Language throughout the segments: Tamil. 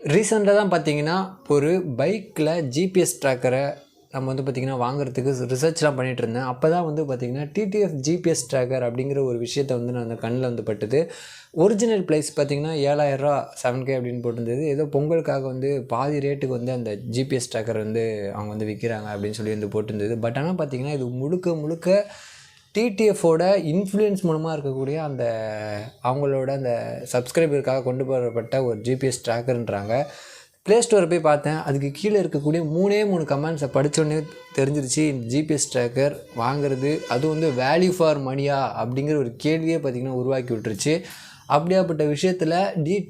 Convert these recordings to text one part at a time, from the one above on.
ரீசெண்டாக தான் பார்த்தீங்கன்னா, ஒரு பைக்கில் ஜிபிஎஸ் ட்ராக்கரை நம்ம வந்து பார்த்திங்கன்னா வாங்குறதுக்கு ரிசர்ச்லாம் பண்ணிகிட்டு இருந்தேன். அப்போ தான் வந்து பார்த்திங்கன்னா டிடிஎஃப் ஜிபிஎஸ் ட்ராக்கர் அப்படிங்கிற ஒரு விஷயத்தை வந்து நான் அந்த கண்ணில் வந்து பட்டுது. ஒரிஜினல் ப்ரைஸ் பார்த்திங்கன்னா ரூ. 7,000 7K அப்படின்னு போட்டிருந்தது. ஏதோ பொங்கலுக்காக வந்து பாதி ரேட்டுக்கு வந்து அந்த ஜிபிஎஸ் ட்ராக்கர் வந்து அவங்க வந்து விற்கிறாங்க அப்படின்னு சொல்லி வந்து போட்டிருந்தது. பட் ஆனால் பார்த்திங்கன்னா இது முழுக்க முழுக்க டிடிஎஃபோட இன்ஃப்ளூயன்ஸ் மூலமாக இருக்கக்கூடிய அந்த அவங்களோட அந்த சப்ஸ்கிரைபருக்காக கொண்டு வரப்பட்ட ஒரு ஜிபிஎஸ் ட்ராக்கர்ன்றாங்க. ப்ளே ஸ்டோரை போய் பார்த்தேன். அதுக்கு கீழே இருக்கக்கூடிய 3 கமெண்ட்ஸை படித்தோடனே தெரிஞ்சிருச்சு இந்த ஜிபிஎஸ் ட்ராக்கர் வாங்குறது அது வந்து வேல்யூ ஃபார் மணியா அப்படிங்கிற ஒரு கேள்வியே பார்த்திங்கன்னா உருவாக்கி விட்டுருச்சு. அப்படியாப்பட்ட விஷயத்தில்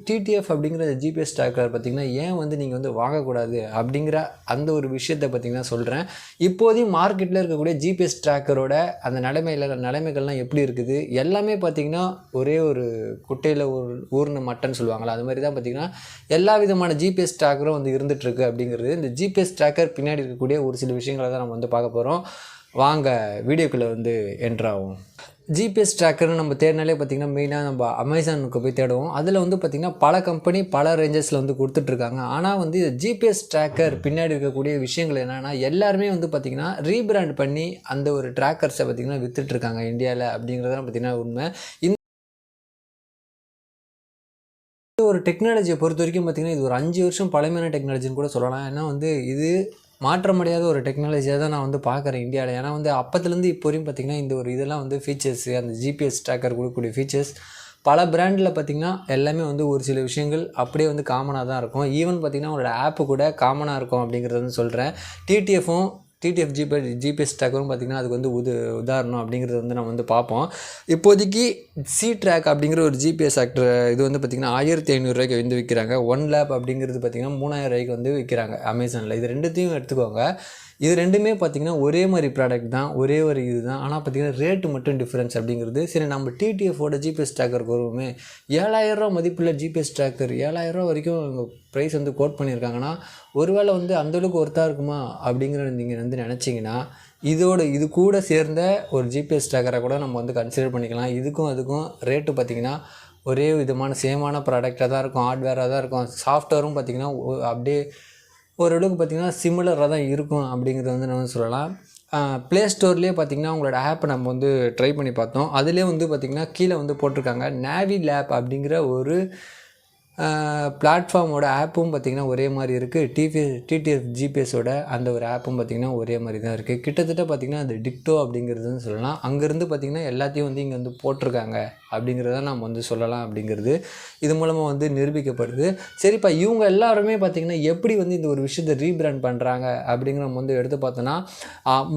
டிடிஎஃப் அப்படிங்கிற ஜிபிஎஸ் ட்ராக்கர் பார்த்திங்கன்னா ஏன் வந்து நீங்கள் வந்து வாங்கக்கூடாது அப்படிங்கிற அந்த ஒரு விஷயத்தை பார்த்திங்கன்னா சொல்கிறேன். இப்போதையும் மார்க்கெட்டில் இருக்கக்கூடிய ஜிபிஎஸ் ட்ராக்கரோட அந்த நிலைமைகள்லாம் எப்படி இருக்குது எல்லாமே பார்த்திங்கன்னா ஒரே ஒரு குட்டையில் ஒரு ஊர்ன மட்டன் சொல்லுவாங்களா அது மாதிரி தான் பார்த்திங்கன்னா எல்லா விதமான ஜிபிஎஸ் ட்ராக்கரும் வந்து இருந்துகிட்ருக்கு அப்படிங்கிறது. இந்த ஜிபிஎஸ் ட்ராக்கர் பின்னாடி இருக்கக்கூடிய ஒரு சில விஷயங்களை தான் நம்ம வந்து பார்க்க போகிறோம். வாங்க வீடியோக்குள்ளே வந்து என்ட்ராகும். ஜிபிஎஸ் ட்ராக்கர்னு நம்ம தேடினாலே பார்த்திங்கன்னா மெயினாக நம்ம அமேசானுக்கு போய் தேடுவோம். அதில் வந்து பார்த்திங்கன்னா பல கம்பெனி பல ரேஞ்சஸில் வந்து கொடுத்துட்ருக்காங்க. ஆனால் வந்து ஜிபிஎஸ் ட்ராக்கர் பின்னாடி இருக்கக்கூடிய விஷயங்கள் என்னென்னா எல்லாருமே வந்து பார்த்திங்கன்னா ரீபிராண்ட் பண்ணி அந்த ஒரு ட்ராக்கர்ஸை பார்த்திங்கன்னா விற்றுட்ருக்காங்க இந்தியாவில் அப்படிங்கிறதான் பார்த்திங்கன்னா உண்மை. இந்த ஒரு டெக்னாலஜியை பொறுத்த வரைக்கும் பார்த்திங்கன்னா இது ஒரு 5 வருஷம் பழமையான டெக்னாலஜின்னு கூட சொல்லலாம். ஏன்னா வந்து இது மாற்ற முடியாத ஒரு டெக்னாலஜியாக தான் நான் வந்து பார்க்குறேன் இந்தியாவில். ஏன்னா வந்து அப்போத்துலேருந்து இப்போ வரையும் பார்த்திங்கன்னா இந்த ஒரு இதெல்லாம் வந்து ஃபீச்சர்ஸு அந்த ஜிபிஎஸ் ட்ராக்கர் கொடுக்கக்கூடிய ஃபீச்சர்ஸ் பல பிராண்டில் பார்த்திங்கன்னா எல்லாமே வந்து ஒரு சில விஷயங்கள் அப்படியே வந்து காமனாக தான் இருக்கும். ஈவன் பார்த்திங்கன்னா உங்களோட ஆப்பு கூட காமனாக இருக்கும் அப்படிங்கிறத வந்து சொல்கிறேன். டிடிஎஃப் ஜிபிஎஸ் ட்ராக்கரும் பார்த்திங்கன்னா அதுக்கு வந்து உதாரணம் அப்படிங்கிறது வந்து நம்ம வந்து பார்ப்போம். இப்போதைக்கு சி ட்ராக் அப்படிங்கிற ஒரு ஜிபிஎஸ் இது வந்து பார்த்திங்கன்னா 1,500 வந்து விற்கிறாங்க. 1 லேப் அப்படிங்கிறது பார்த்திங்கன்னா 3,000 வந்து விற்கிறாங்க அமேசானில். இது ரெண்டுத்தையும் எடுத்துக்கோங்க. இது ரெண்டுமே பார்த்திங்கன்னா ஒரே மாதிரி ப்ராடக்ட் தான், ஒரே ஒரு இது தான். ஆனால் பார்த்திங்கன்னா ரேட்டு மட்டும் டிஃப்ரென்ஸ் அப்படிங்கிறது. சரி நம்ம டிடிஎஃபோட ஜிபிஎஸ் ட்ராக்கருக்கு வருவோமே. 7,000 மதிப்புள்ள ஜிபிஎஸ் ட்ராக்கர் 7,000 வரைக்கும் ப்ரைஸ் வந்து கோட் பண்ணியிருக்காங்கன்னா ஒருவேளை வந்து அந்தளவுக்கு ஒர்த்தாக இருக்குமா அப்படிங்கிற நீங்கள் வந்து நினச்சிங்கன்னா இது கூட சேர்ந்த ஒரு ஜிபிஎஸ் ட்ராக்கரை கூட நம்ம வந்து கன்சிடர் பண்ணிக்கலாம். அதுக்கும் ரேட்டு பார்த்திங்கன்னா ஒரே விதமான சேமான ப்ராடக்டாக தான் இருக்கும், ஹார்ட்வேராக தான் இருக்கும். சாஃப்ட்வேரும் பார்த்திங்கன்னா அப்படியே ஓரளவுக்கு பார்த்திங்கன்னா சிமிலராக தான் இருக்கும் அப்படிங்கிறத வந்து நம்ம சொல்லலாம். ப்ளே ஸ்டோர்லேயே பார்த்திங்கன்னா உங்களோட ஆப்பை நம்ம வந்து ட்ரை பண்ணி பார்த்தோம். அதிலே வந்து பார்த்திங்கன்னா கீழே வந்து போட்டிருக்காங்க நாவி லேப் அப்படிங்கிற ஒரு பிளாட்ஃபார்மோட ஆப்பும் பார்த்திங்கன்னா ஒரே மாதிரி இருக்குது. டிடிஎஃப் ஜிபிஎஸோட அந்த ஒரு ஆப்பும் பார்த்திங்கன்னா ஒரே மாதிரி தான் இருக்குது. கிட்டத்தட்ட பார்த்திங்கன்னா அது டிக்டோ அப்படிங்கிறதுன்னு சொல்லலாம். அங்கேருந்து பார்த்திங்கன்னா எல்லாத்தையும் வந்து இங்கே வந்து போட்டிருக்காங்க அப்படிங்கிறத நம்ம வந்து சொல்லலாம் அப்படிங்கிறது இது மூலமாக வந்து நிரூபிக்கப்படுது. சரிப்பா இவங்க எல்லாருமே பார்த்திங்கன்னா எப்படி வந்து இந்த ஒரு விஷயத்தை ரீபிராண்ட் பண்ணுறாங்க அப்படிங்கிற நம்ம வந்து எடுத்து பார்த்தோன்னா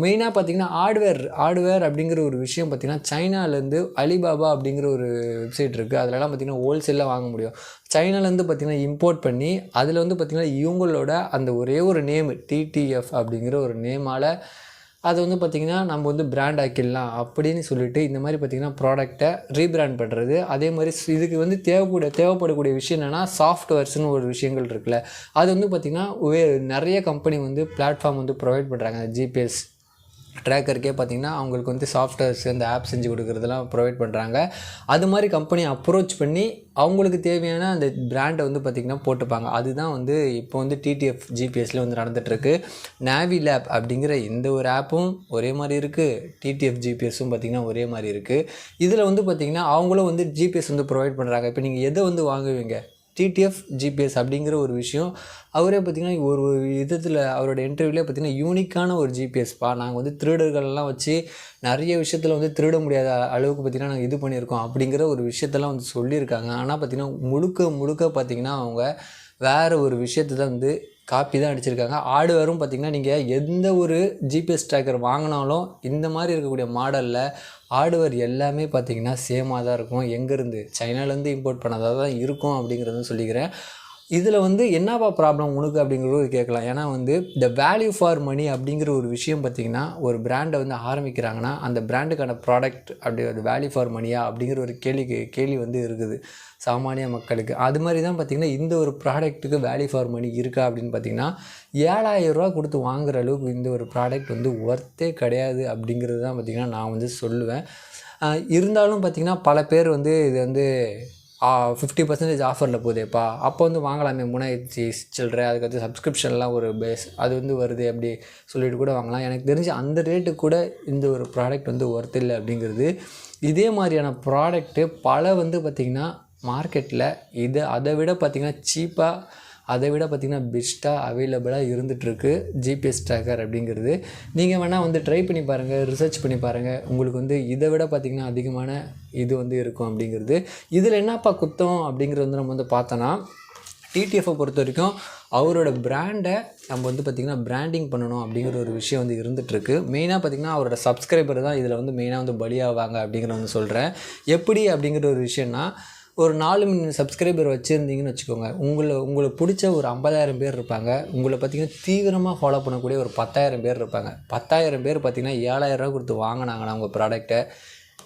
மெயினாக பார்த்திங்கன்னா ஹார்ட்வேர் அப்படிங்கிற ஒரு விஷயம் பார்த்திங்கன்னா சைனாலேருந்து அலிபாபா அப்படிங்கிற ஒரு வெப்சைட் இருக்குது. அதிலலாம் பார்த்திங்கன்னா ஹோல்சேலில் வாங்க முடியும். சைனாலேருந்து பார்த்திங்கன்னா இம்போர்ட் பண்ணி அதில் வந்து பார்த்திங்கன்னா இவங்களோட அந்த ஒரே ஒரு நேம் டிடிஎஃப் அப்படிங்கிற ஒரு நேமால் அதை வந்து பார்த்திங்கன்னா நம்ம வந்து பிராண்ட் ஆக்கிடலாம் அப்படின்னு சொல்லிட்டு இந்த மாதிரி பார்த்திங்கன்னா ப்ராடக்டை ரீபிராண்ட் பண்ணுறது. அதே மாதிரி இதுக்கு வந்து தேவைப்படக்கூடிய விஷயம் என்னென்னா சாஃப்ட்வேர்ஸ்னு ஒரு விஷயங்கள் இருக்குல்ல, அது வந்து பார்த்திங்கன்னா நிறைய கம்பெனி வந்து பிளாட்ஃபார்ம் வந்து ப்ரொவைட் பண்ணுறாங்க. ஜிபிஎஸ் ட்ராக்கருக்கே பார்த்திங்கன்னா அவங்களுக்கு வந்து சாஃப்ட்வேர்ஸ் அந்த ஆப் செஞ்சு கொடுக்குறதெல்லாம் ப்ரொவைட் பண்ணுறாங்க. அது மாதிரி கம்பெனி அப்ரோச் பண்ணி அவங்களுக்கு தேவையான அந்த பிராண்டை வந்து பார்த்திங்கன்னா போட்டுப்பாங்க. அதுதான் வந்து இப்போ வந்து டிடிஎஃப் ஜிபிஎஸ்சில் வந்து நடந்துகிட்ருக்கு. நாவி லேப் அப்படிங்கிற இந்த ஒரு ஆப்பும் ஒரே மாதிரி இருக்குது, டிடிஎஃப் ஜிபிஎஸும் பார்த்திங்கன்னா ஒரே மாதிரி இருக்குது. இதில் வந்து பார்த்திங்கன்னா அவங்களும் வந்து ஜிபிஎஸ் வந்து ப்ரொவைட் பண்ணுறாங்க. இப்போ நீங்கள் எதை வந்து வாங்குவீங்க? டிடிஎஃப் ஜிபிஎஸ் அப்படிங்கிற ஒரு விஷயம் அவரே பார்த்திங்கன்னா ஒரு விதத்தில் அவரோட இன்டர்வியூலே பார்த்திங்கன்னா யூனிக்கான ஒரு ஜிபிஎஸ்ப்பா, நாங்கள் வந்து திருடர்கள்லாம் வச்சு நிறைய விஷயத்தில் வந்து திருட முடியாத அளவுக்கு பார்த்திங்கன்னா நாங்கள் இது பண்ணியிருக்கோம் அப்படிங்கிற ஒரு விஷயத்தெல்லாம் வந்து சொல்லியிருக்காங்க. ஆனால் பார்த்திங்கன்னா முழுக்க பார்த்திங்கன்னா அவங்க வேறு ஒரு விஷயத்தை தான் வந்து காப்பி தான் அடிச்சிருக்காங்க. ஹார்ட்வேரும் பார்த்திங்கன்னா நீங்கள் எந்த ஒரு ஜிபிஎஸ் ட்ராக்கர் வாங்கினாலும் இந்த மாதிரி இருக்கக்கூடிய மாடலில் ஹார்ட்வேர் எல்லாமே பார்த்திங்கன்னா சேமாக தான் இருக்கும். எங்கேருந்து? சைனாலேருந்து இம்போர்ட் பண்ணதாக தான் இருக்கும் அப்படிங்கிறத சொல்லிக்கிறேன். இதில் வந்து என்னப்பா ப்ராப்ளம் உனக்கு அப்படிங்கிறது கேட்கலாம். ஏன்னா வந்து இந்த வேல்யூ ஃபார் மணி அப்படிங்கிற ஒரு விஷயம் பார்த்திங்கன்னா ஒரு பிராண்டை வந்து ஆரம்பிக்கிறாங்கன்னா அந்த பிராண்டுக்கான ப்ராடக்ட் அப்படி ஒரு வேல்யூ ஃபார் மணியா அப்படிங்கிற ஒரு கேள்வி வந்து இருக்குது சாமானிய மக்களுக்கு. அது மாதிரி தான் பார்த்திங்கன்னா இந்த ஒரு ப்ராடக்ட்டுக்கு வேல்யூ ஃபார் மணி இருக்கா அப்படின்னு பார்த்திங்கன்னா 7,000 கொடுத்து வாங்குகிற அளவுக்கு இந்த ஒரு ப்ராடக்ட் வந்து ஒர்த்தே கிடையாது அப்படிங்கிறது தான் பார்த்திங்கன்னா நான் வந்து சொல்லுவேன். இருந்தாலும் பார்த்திங்கன்னா பல பேர் வந்து இது வந்து 50% ஆஃபரில் போகுதேப்பா, அப்போ வந்து வாங்கலாமே 3000 சில்லற, அதுக்கடுத்து சப்ஸ்கிரிப்ஷன்லாம் ஒரு பேஸ் அது வந்து வருது அப்படி சொல்லிட்டு கூட வாங்கலாம். எனக்கு தெரிஞ்சு அந்த ரேட்டுக்கு கூட இந்த ஒரு ப்ராடக்ட் வந்து ஒர்த் இல்லை அப்படிங்கிறது. இதே மாதிரியான ப்ராடக்ட்டு பல வந்து பார்த்திங்கன்னா மார்க்கெட்டில் அதை விட பார்த்திங்கன்னா சீப்பாக, அதை விட பார்த்திங்கன்னா பெஸ்ட்டாக அவைலபிளாக இருந்துகிட்ருக்கு ஜிபிஎஸ் ட்ராக்கர் அப்படிங்கிறது. நீங்கள் வேணால் வந்து ட்ரை பண்ணி பாருங்கள், ரிசர்ச் பண்ணி பாருங்கள். உங்களுக்கு வந்து இதை விட பார்த்திங்கன்னா அதிகமான இது வந்து இருக்கும் அப்படிங்கிறது. இதில் என்னப்பா குத்தம் அப்படிங்கிறது வந்து நம்ம வந்து பார்த்தோன்னா, டிடிஎஃப்பை பொறுத்த வரைக்கும் அவரோட பிராண்டை நம்ம வந்து பார்த்திங்கன்னா பிராண்டிங் பண்ணணும் அப்படிங்கிற ஒரு விஷயம் வந்து இருந்துகிட்ருக்கு. மெயினாக பார்த்திங்கன்னா அவரோட சப்ஸ்கிரைபர் தான் இதில் வந்து மெயினாக வந்து பலியாவாங்க அப்படிங்கிறத வந்து சொல்கிறேன். எப்படி அப்படிங்கிற ஒரு விஷயம்னா, ஒரு 4 மில்லியன் சப்ஸ்கிரைபர் வச்சுருந்தீங்கன்னு வச்சுக்கோங்க, உங்களை பிடிச்ச ஒரு 50,000 பேர் இருப்பாங்க. உங்களை பார்த்திங்கன்னா தீவிரமாக ஃபாலோ பண்ணக்கூடிய ஒரு 10,000 பேர் இருப்பாங்க. 10,000 பேர் பார்த்திங்கன்னா 7,000 கொடுத்து வாங்கினாங்கன்னா உங்கள் ப்ராடக்ட்டை,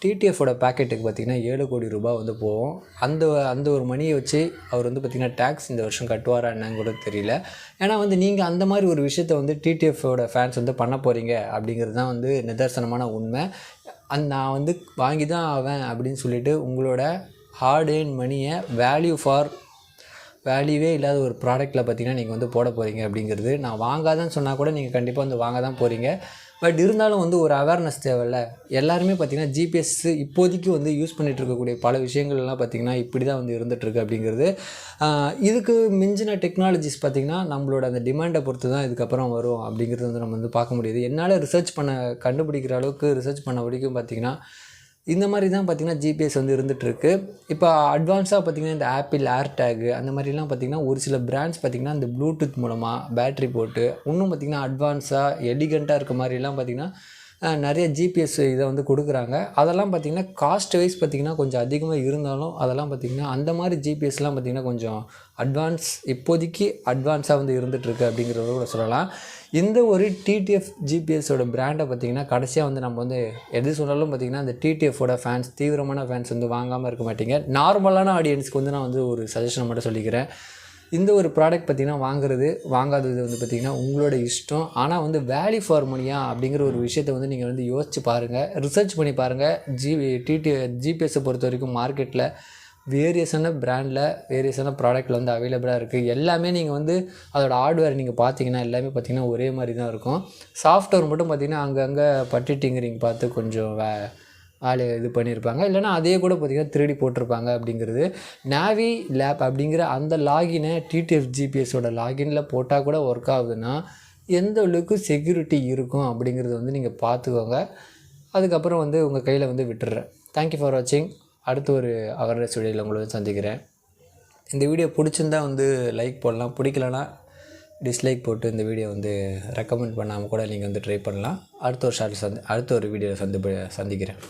டிடிஎஃப்போட பேக்கெட்டுக்கு பார்த்திங்கன்னா 7 கோடி ரூபாய் வந்து போகும். அந்த ஒரு மணியை வச்சு அவர் வந்து பார்த்திங்கன்னா டேக்ஸ் இந்த வருஷம் கட்டுவாரா என்னன்னு கூட தெரியல. ஏன்னா வந்து நீங்கள் அந்த மாதிரி ஒரு விஷயத்தை வந்து டிடிஎஃப்போட ஃபேன்ஸ் வந்து பண்ண போகிறீங்க அப்படிங்கிறது தான் வந்து நிதர்சனமான உண்மை. நான் வந்து வாங்கி தான் ஆவேன் அப்படின்னு சொல்லிட்டு உங்களோட ஹார்ட் ஏர்ன் மணியை வேல்யூவே இல்லாத ஒரு ப்ராடக்ட்டில் பார்த்திங்கன்னா நீங்கள் வந்து போட போகிறீங்க அப்படிங்கிறது. நான் வாங்காதன்னு சொன்னால் கூட நீங்கள் கண்டிப்பாக வந்து வாங்க தான் போகிறீங்க. பட் இருந்தாலும் வந்து ஒரு அவேர்னஸ் தேவையில்ல. எல்லாருமே பார்த்திங்கன்னா ஜிபிஎஸ் இப்போதைக்கு வந்து யூஸ் பண்ணிகிட்டு இருக்கக்கூடிய பல விஷயங்கள்லாம் பார்த்திங்கன்னா இப்படி தான் வந்து இருந்துகிட்ருக்கு அப்படிங்கிறது. இதுக்கு மிஞ்சின டெக்னாலஜிஸ் பார்த்திங்கன்னா நம்மளோட அந்த டிமாண்டை பொறுத்து தான் இதுக்கப்புறம் வரும் அப்படிங்கிறது வந்து நம்ம வந்து பார்க்க முடியுது. என்னால் கண்டுபிடிக்கிற அளவுக்கு ரிசர்ச் பண்ண வரைக்கும் பார்த்திங்கன்னா இந்த மாதிரி தான் பார்த்திங்கன்னா ஜிபிஎஸ் வந்து இருந்துகிட்ருக்கு. இப்போ அட்வான்ஸாக பார்த்திங்கன்னா இந்த ஆப்பிள் ஏர்டேகு அந்த மாதிரிலாம் பார்த்திங்கன்னா ஒரு சில பிராண்ட்ஸ் பார்த்திங்கன்னா இந்த ப்ளூடூத் மூலமாக பேட்ரி போட்டு இன்னும் பார்த்திங்கன்னா அட்வான்ஸாக எலிகண்ட்டாக இருக்க மாதிரிலாம் பார்த்திங்கன்னா நிறைய ஜிபிஎஸ் இதை வந்து கொடுக்குறாங்க. அதெல்லாம் பார்த்திங்கன்னா காஸ்ட் வைஸ் பார்த்திங்கன்னா கொஞ்சம் அதிகமாக இருந்தாலும் அதெல்லாம் பார்த்திங்கன்னா அந்த மாதிரி ஜிபிஎஸ்லாம் பார்த்திங்கன்னா கொஞ்சம் இப்போதைக்கு அட்வான்ஸாக வந்து இருந்துகிட்ருக்கு அப்படிங்கிறத கூட சொல்லலாம். இந்த ஒரு டிடிஎஃப் ஜிபிஎஸோட பிராண்டை பார்த்திங்கன்னா கடைசியாக வந்து நம்ம வந்து எது சொன்னாலும் பார்த்திங்கன்னா அந்த டிடிஎஃபோட தீவிரமான ஃபேன்ஸ் வந்து வாங்காமல் இருக்க மாட்டீங்க. நார்மலான ஆடியன்ஸ்க்கு வந்து நான் வந்து ஒரு சஜஷன் மட்டும் சொல்லிக்கிறேன். இந்த ஒரு ப்ராடக்ட் பார்த்திங்கன்னா வாங்காதது வந்து பார்த்திங்கன்னா உங்களோட இஷ்டம். ஆனால் வந்து வேல்யூ ஃபார் மணியா அப்படிங்கிற ஒரு விஷயத்தை வந்து நீங்கள் வந்து யோசிச்சு பாருங்கள், ரிசர்ச் பண்ணி பாருங்கள். ஜிபிஎஸ்ஸை பொறுத்த வரைக்கும் மார்க்கெட்டில் வேரியஸான பிராண்டில் வேரியஸான ப்ராடக்ட்டில் வந்து அவைலபிளாக இருக்குது. எல்லாமே நீங்கள் வந்து அதோட ஹார்ட்வேர் நீங்கள் பார்த்தீங்கன்னா எல்லாமே பார்த்திங்கன்னா ஒரே மாதிரி தான் இருக்கும். சாஃப்ட்வேர் மட்டும் பார்த்திங்கன்னா அங்கங்கே பட்டி டிங்கரிங் பார்த்து கொஞ்சம் வேலையை இது பண்ணியிருப்பாங்க. இல்லைனா அதே கூட பார்த்திங்கன்னா 3D போட்டிருப்பாங்க அப்படிங்கிறது. நாவி லேப் அப்படிங்கிற அந்த லாகினை டிடிஎஃப் ஜிபிஎஸோட லாகினில் போட்டால் கூட ஒர்க் ஆகுதுன்னா எந்த அளவுக்கு செக்யூரிட்டி இருக்கும் அப்படிங்கிறது வந்து நீங்கள் பார்த்துக்கோங்க. அதுக்கப்புறம் வந்து உங்கள் கையில் வந்து விட்டுடுறேன். தேங்க்யூ ஃபார் வாட்சிங். அடுத்து ஒரு அவேர்னஸ் வீடியோவில் உங்களை சந்திக்கிறேன். இந்த வீடியோ பிடிச்சிருந்தால் வந்து லைக் போடலாம், பிடிக்கலனா டிஸ்லைக் போட்டு இந்த வீடியோ வந்து ரெக்கமெண்ட் பண்ணாமல் கூட நீங்கள் வந்து ட்ரை பண்ணலாம். அடுத்த ஒரு வீடியோவில் சந்திக்கிறேன்.